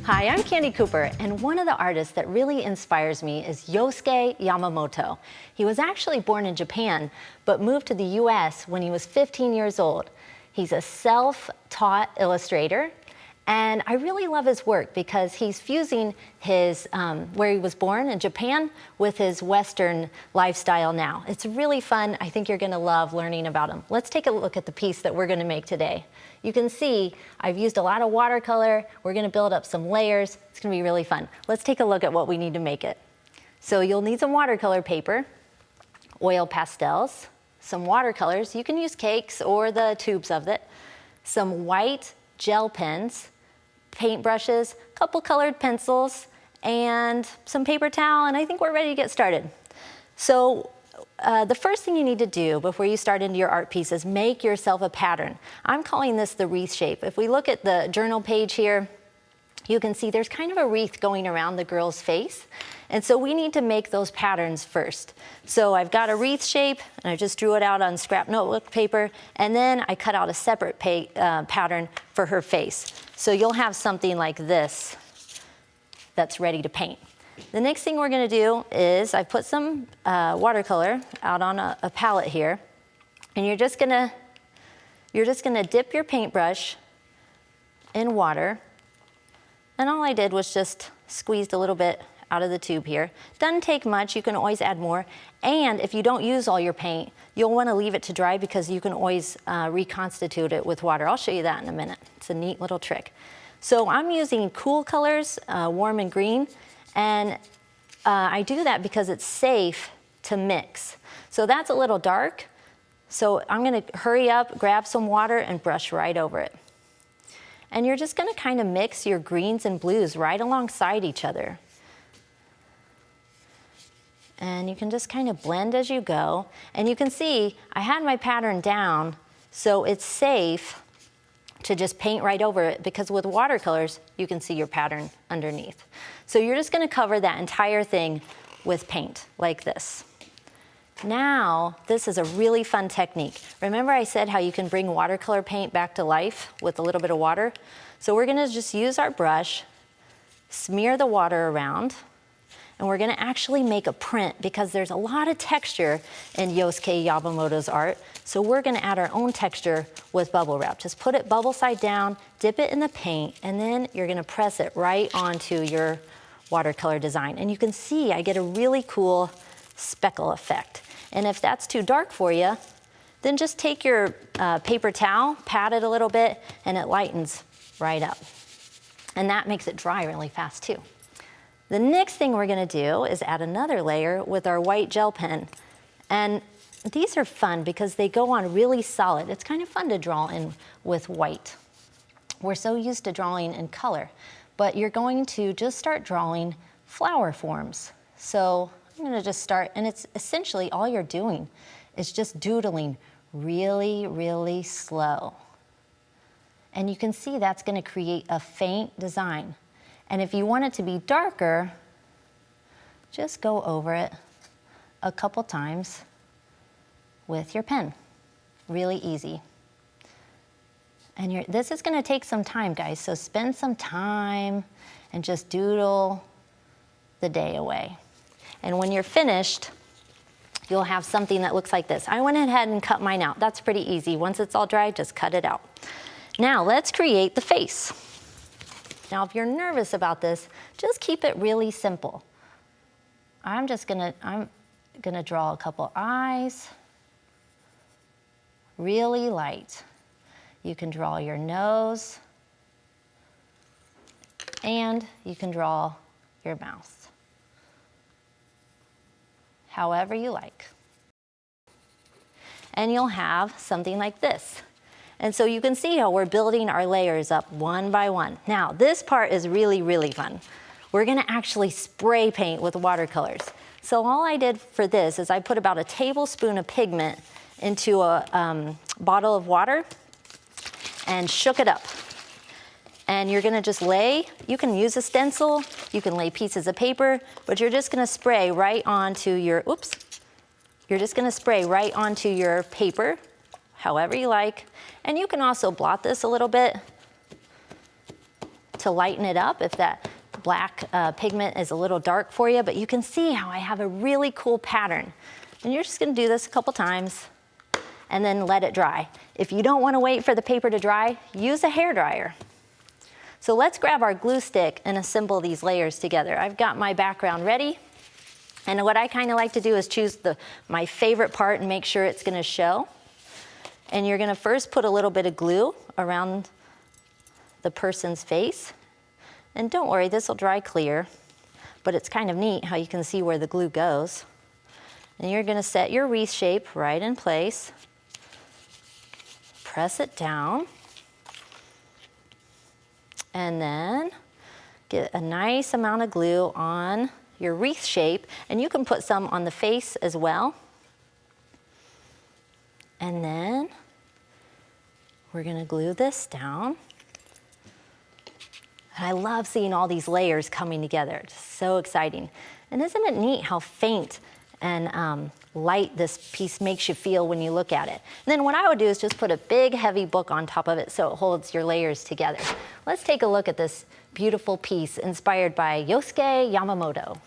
Hi, I'm Candie Cooper, and one of the artists that really inspires me is Yosuke Yamamoto. He was actually born in Japan, but moved to the US when he was 15 years old. He's a self-taught illustrator, and I really love his work because he's fusing his, where he was born in Japan with his Western lifestyle now. It's really fun. I think you're gonna love learning about him. Let's take a look at the piece that we're gonna make today. You can see I've used a lot of watercolor. We're gonna build up some layers. It's gonna be really fun. Let's take a look at what we need to make it. So you'll need some watercolor paper, oil pastels, some watercolors. You can use cakes or the tubes of it, some white gel pens, paintbrushes, a couple colored pencils, and some paper towel, and I think we're ready to get started. So the first thing you need to do before you start into your art piece is make yourself a pattern. I'm calling this the wreath shape. If we look at the journal page here, you can see there's kind of a wreath going around the girl's face. And so we need to make those patterns first. So I've got a wreath shape, and I just drew it out on scrap notebook paper, and then I cut out a separate pattern for her face. So you'll have something like this that's ready to paint. The next thing we're gonna do is I put some watercolor out on a palette here, and you're just gonna dip your paintbrush in water, and all I did was just squeezed a little bit out of the tube here. Doesn't take much, you can always add more, and if you don't use all your paint, you'll wanna leave it to dry because you can always reconstitute it with water. I'll show you that in a minute. It's a neat little trick. So I'm using cool colors, warm and green, and I do that because it's safe to mix. So that's a little dark, so I'm gonna hurry up, grab some water, and brush right over it. And you're just gonna kind of mix your greens and blues right alongside each other. And you can just kind of blend as you go. And you can see I had my pattern down, so it's safe to just paint right over it, because with watercolors, you can see your pattern underneath. So you're just gonna cover that entire thing with paint, like this. Now, this is a really fun technique. Remember I said how you can bring watercolor paint back to life with a little bit of water? So we're gonna just use our brush, smear the water around, and we're gonna actually make a print because there's a lot of texture in Yosuke Yamamoto's art. So we're gonna add our own texture with bubble wrap. Just put it bubble side down, dip it in the paint, and then you're gonna press it right onto your watercolor design. And you can see I get a really cool speckle effect. And if that's too dark for you, then just take your paper towel, pat it a little bit, and it lightens right up. And that makes it dry really fast too. The next thing we're gonna do is add another layer with our white gel pen. And these are fun because they go on really solid. It's kind of fun to draw in with white. We're so used to drawing in color, but you're going to just start drawing flower forms. So I'm gonna just start, and it's essentially all you're doing is just doodling really, really slow. And you can see that's gonna create a faint design. And if you want it to be darker, just go over it a couple times with your pen. Really easy. And this is gonna take some time, guys, so spend some time and just doodle the day away. And when you're finished, you'll have something that looks like this. I went ahead and cut mine out. That's pretty easy. Once it's all dry, just cut it out. Now let's create the face. Now, if you're nervous about this, just keep it really simple. I'm gonna draw a couple eyes, really light. You can draw your nose, and you can draw your mouth. However you like. And you'll have something like this. And so you can see how we're building our layers up one by one. Now, this part is really, really fun. We're gonna actually spray paint with watercolors. So all I did for this is I put about a tablespoon of pigment into a bottle of water and shook it up. And you're gonna just lay, you can use a stencil, you can lay pieces of paper, but you're just gonna spray right onto your, you're just gonna spray right onto your paper, however you like. And you can also blot this a little bit to to lighten it up if that black pigment is a little dark for you, but you can see how I have a really cool pattern. And you're just gonna do this a couple times and then let it dry. If you don't wanna wait for the paper to dry, use a hairdryer. So let's grab our glue stick and assemble these layers together. I've got my background ready. And what I kind of like to do is choose my favorite part and make sure it's gonna show. And you're gonna first put a little bit of glue around the person's face. And don't worry, this will dry clear, but it's kind of neat how you can see where the glue goes. And you're gonna set your wreath shape right in place. Press it down. And then get a nice amount of glue on your wreath shape, and you can put some on the face as well. And then we're gonna glue this down. And I love seeing all these layers coming together. It's so exciting. And isn't it neat how faint and light this piece makes you feel when you look at it? And then what I would do is just put a big heavy book on top of it so it holds your layers together. Let's take a look at this beautiful piece inspired by Yosuke Yamamoto.